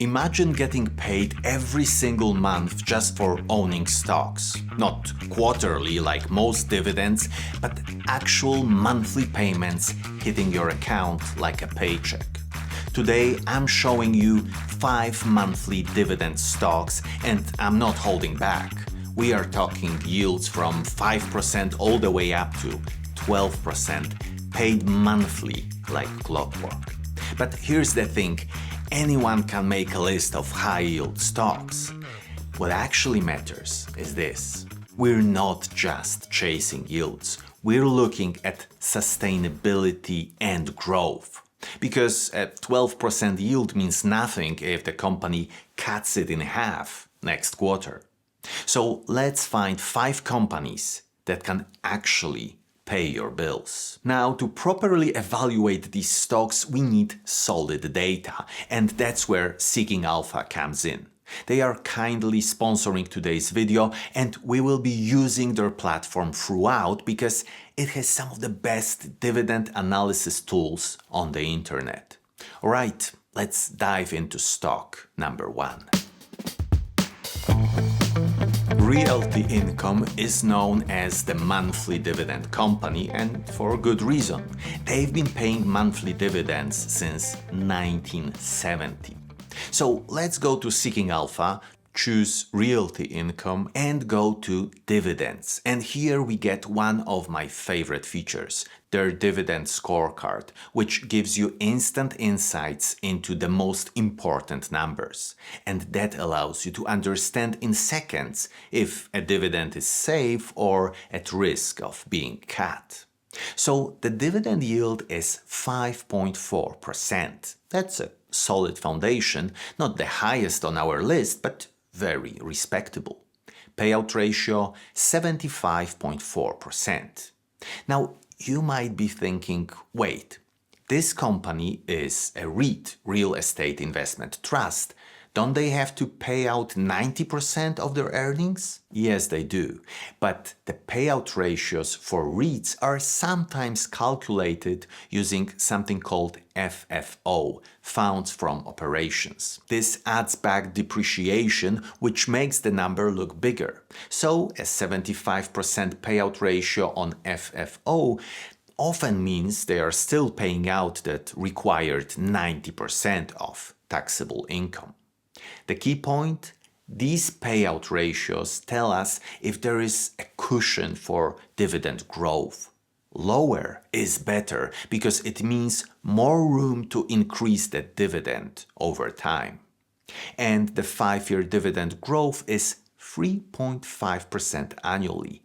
Imagine getting paid every single month just for owning stocks. Not quarterly like most dividends, but actual monthly payments hitting your account like a paycheck. Today I'm showing you 5 monthly dividend stocks, and I'm not holding back. We are talking yields from 5% all the way up to 12%, paid monthly like clockwork. But here's the thing. Anyone can make a list of high-yield stocks. What actually matters is this. We're not just chasing yields. We're looking at sustainability and growth. Because a 12% yield means nothing if the company cuts it in half next quarter. So let's find 5 companies that can actually pay your bills. Now, to properly evaluate these stocks, we need solid data, and that's where Seeking Alpha comes in. They are kindly sponsoring today's video, and we will be using their platform throughout because it has some of the best dividend analysis tools on the internet. Alright, let's dive into stock number 1. Realty Income is known as the monthly dividend company, and for good reason. They've been paying monthly dividends since 1970. So let's go to Seeking Alpha, choose Realty Income and go to Dividends. And here we get one of my favorite features, their dividend scorecard, which gives you instant insights into the most important numbers. And that allows you to understand in seconds if a dividend is safe or at risk of being cut. So the dividend yield is 5.4%. That's a solid foundation, not the highest on our list, but very respectable. Payout ratio 75.4%. Now, you might be thinking, wait, this company is a REIT, real estate investment trust. Don't they have to pay out 90% of their earnings? Yes, they do. But the payout ratios for REITs are sometimes calculated using something called FFO, funds from operations. This adds back depreciation, which makes the number look bigger. So a 75% payout ratio on FFO often means they are still paying out that required 90% of taxable income. The key point, these payout ratios tell us if there is a cushion for dividend growth. Lower is better because it means more room to increase the dividend over time. And the 5-year dividend growth is 3.5% annually.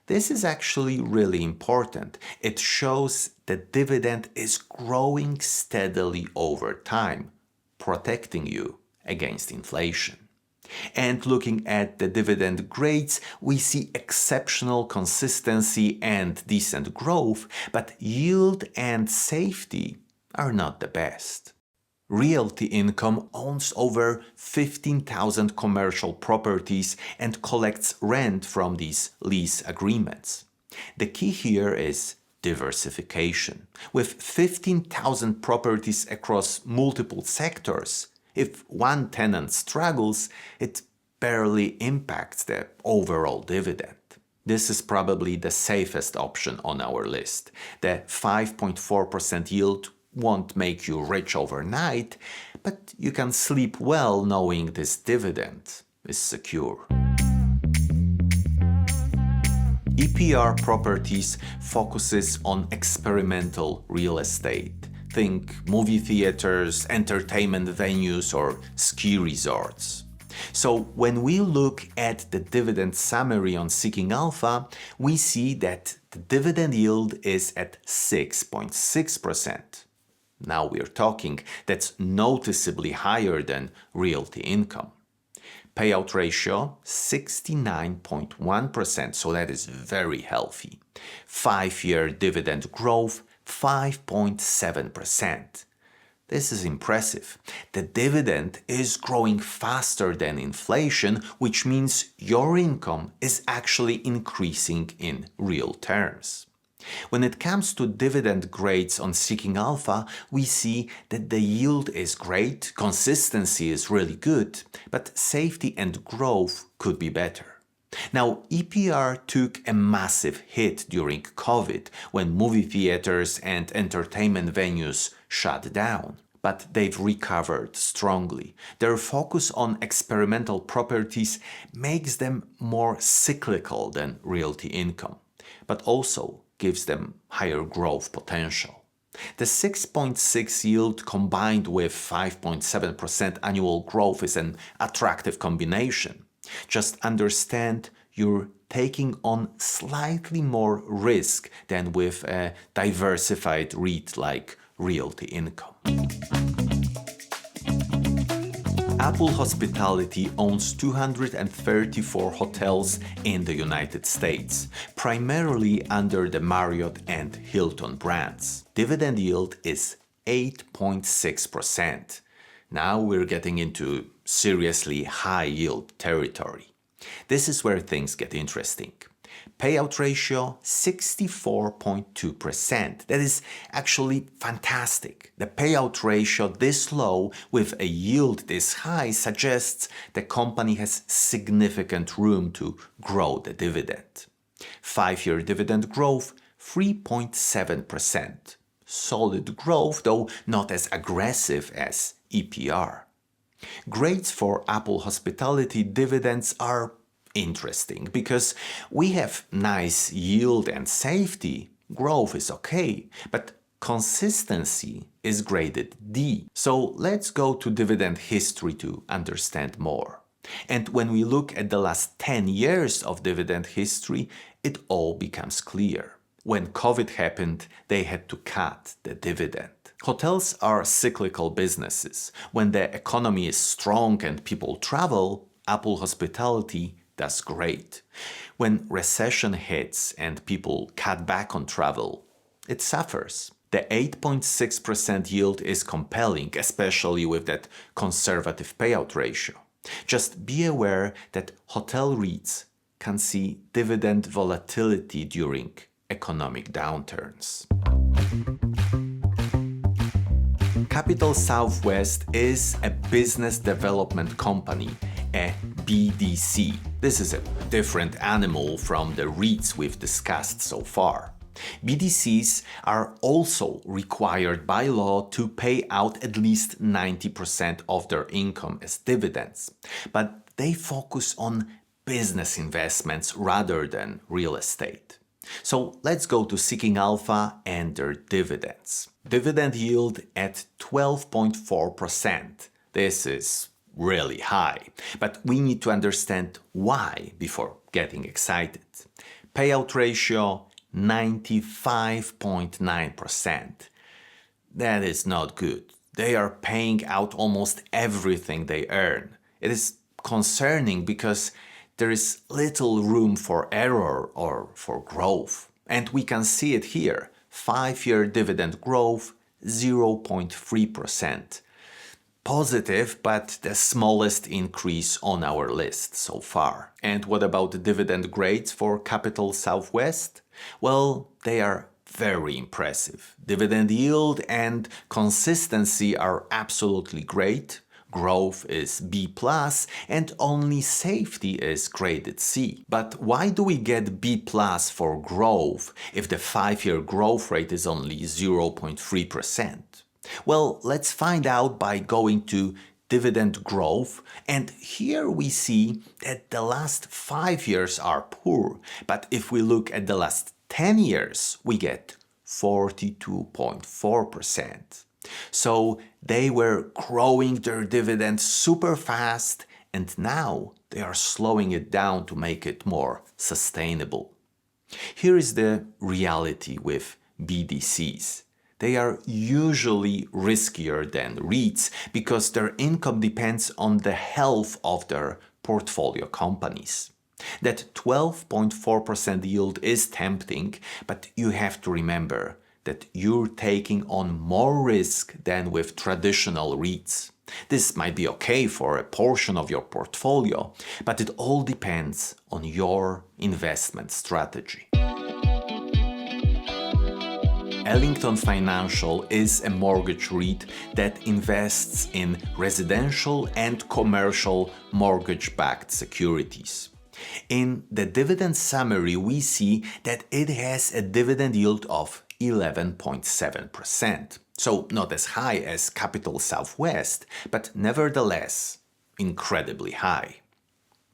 This is actually really important. It shows the dividend is growing steadily over time, protecting you against inflation. And looking at the dividend grades, we see exceptional consistency and decent growth, but yield and safety are not the best. Realty Income owns over 15,000 commercial properties and collects rent from these lease agreements. The key here is diversification. With 15,000 properties across multiple sectors, if one tenant struggles, it barely impacts the overall dividend. This is probably the safest option on our list. The 5.4% yield won't make you rich overnight, but you can sleep well knowing this dividend is secure. EPR Properties focuses on experimental real estate. Think movie theaters, entertainment venues, or ski resorts. So when we look at the dividend summary on Seeking Alpha, we see that the dividend yield is at 6.6%. Now we're talking, that's noticeably higher than Realty Income. Payout ratio 69.1%, so that is very healthy. 5-year dividend growth 5.7%. This is impressive. The dividend is growing faster than inflation, which means your income is actually increasing in real terms. When it comes to dividend grades on Seeking Alpha, we see that the yield is great, consistency is really good, but safety and growth could be better. Now, EPR took a massive hit during COVID when movie theaters and entertainment venues shut down. But they've recovered strongly. Their focus on experimental properties makes them more cyclical than Realty Income, but also gives them higher growth potential. The 6.6 yield combined with 5.7% annual growth is an attractive combination. Just understand you're taking on slightly more risk than with a diversified REIT like Realty Income. Apple Hospitality owns 234 hotels in the United States, primarily under the Marriott and Hilton brands. Dividend yield is 8.6%. Now we're getting into seriously high yield territory. This is where things get interesting. Payout ratio 64.2%. That is actually fantastic. The payout ratio this low with a yield this high suggests the company has significant room to grow the dividend. 5-year dividend growth 3.7%. Solid growth, though not as aggressive as EPR. Grades for Apple Hospitality dividends are interesting because we have nice yield and safety, growth is okay, but consistency is graded D. So let's go to dividend history to understand more. And when we look at the last 10 years of dividend history, it all becomes clear. When COVID happened, they had to cut the dividend. Hotels are cyclical businesses. When the economy is strong and people travel, Apple Hospitality does great. When recession hits and people cut back on travel, it suffers. The 8.6% yield is compelling, especially with that conservative payout ratio. Just be aware that hotel REITs can see dividend volatility during economic downturns. Capital Southwest is a business development company, a BDC. This is a different animal from the REITs we've discussed so far. BDCs are also required by law to pay out at least 90% of their income as dividends, but they focus on business investments rather than real estate. So let's go to Seeking Alpha and their dividends. Dividend yield at 12.4%. This is really high, but we need to understand why before getting excited. Payout ratio 95.9%. That is not good. They are paying out almost everything they earn. It is concerning because there is little room for error or for growth. And we can see it here. 5-year dividend growth 0.3%. Positive, but the smallest increase on our list so far. And what about the dividend grades for Capital Southwest? Well, they are very impressive. Dividend yield and consistency are absolutely great. Growth is B+, and only safety is graded C. But why do we get B+ for growth if the 5-year growth rate is only 0.3%? Well, let's find out by going to dividend growth, and here we see that the last 5 years are poor, but if we look at the last 10 years, we get 42.4%. So they were growing their dividend super fast, and now they are slowing it down to make it more sustainable. Here is the reality with BDCs. They are usually riskier than REITs because their income depends on the health of their portfolio companies. That 12.4% yield is tempting, but you have to remember that you're taking on more risk than with traditional REITs. This might be okay for a portion of your portfolio, but it all depends on your investment strategy. Ellington Financial is a mortgage REIT that invests in residential and commercial mortgage-backed securities. In the dividend summary, we see that it has a dividend yield of 11.7%. So not as high as Capital Southwest, but nevertheless incredibly high.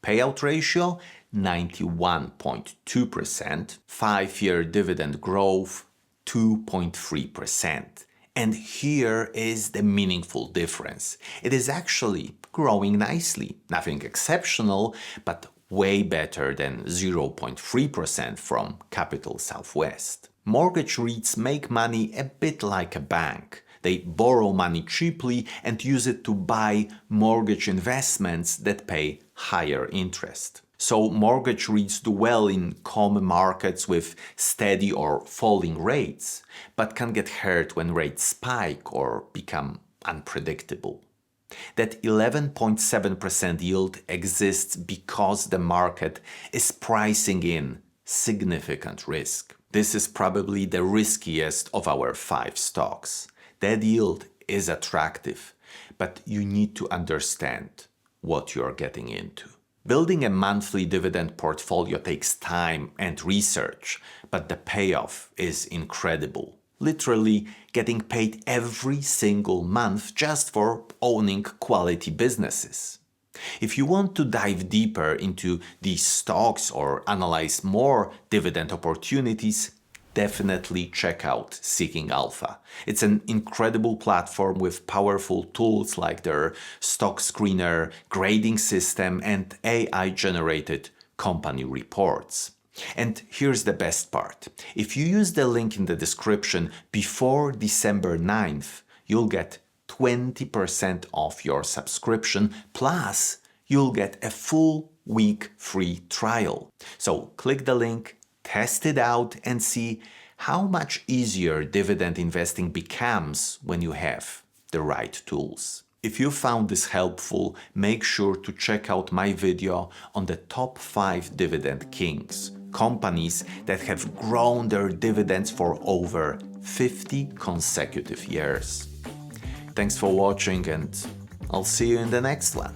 Payout ratio 91.2%, 5-year dividend growth 2.3%. And here is the meaningful difference. It is actually growing nicely, nothing exceptional, but way better than 0.3% from Capital Southwest. Mortgage REITs make money a bit like a bank. They borrow money cheaply and use it to buy mortgage investments that pay higher interest. So mortgage REITs do well in calm markets with steady or falling rates, but can get hurt when rates spike or become unpredictable. That 11.7% yield exists because the market is pricing in significant risk. This is probably the riskiest of our 5 stocks. That yield is attractive, but you need to understand what you're getting into. Building a monthly dividend portfolio takes time and research, but the payoff is incredible. Literally getting paid every single month just for owning quality businesses. If you want to dive deeper into these stocks or analyze more dividend opportunities, definitely check out Seeking Alpha. It's an incredible platform with powerful tools like their stock screener, grading system, and AI-generated company reports. And here's the best part. If you use the link in the description before December 9th, you'll get 20% off your subscription, plus you'll get a full week free trial. So click the link, test it out, and see how much easier dividend investing becomes when you have the right tools. If you found this helpful, make sure to check out my video on the top 5 dividend kings, companies that have grown their dividends for over 50 consecutive years. Thanks for watching, and I'll see you in the next one.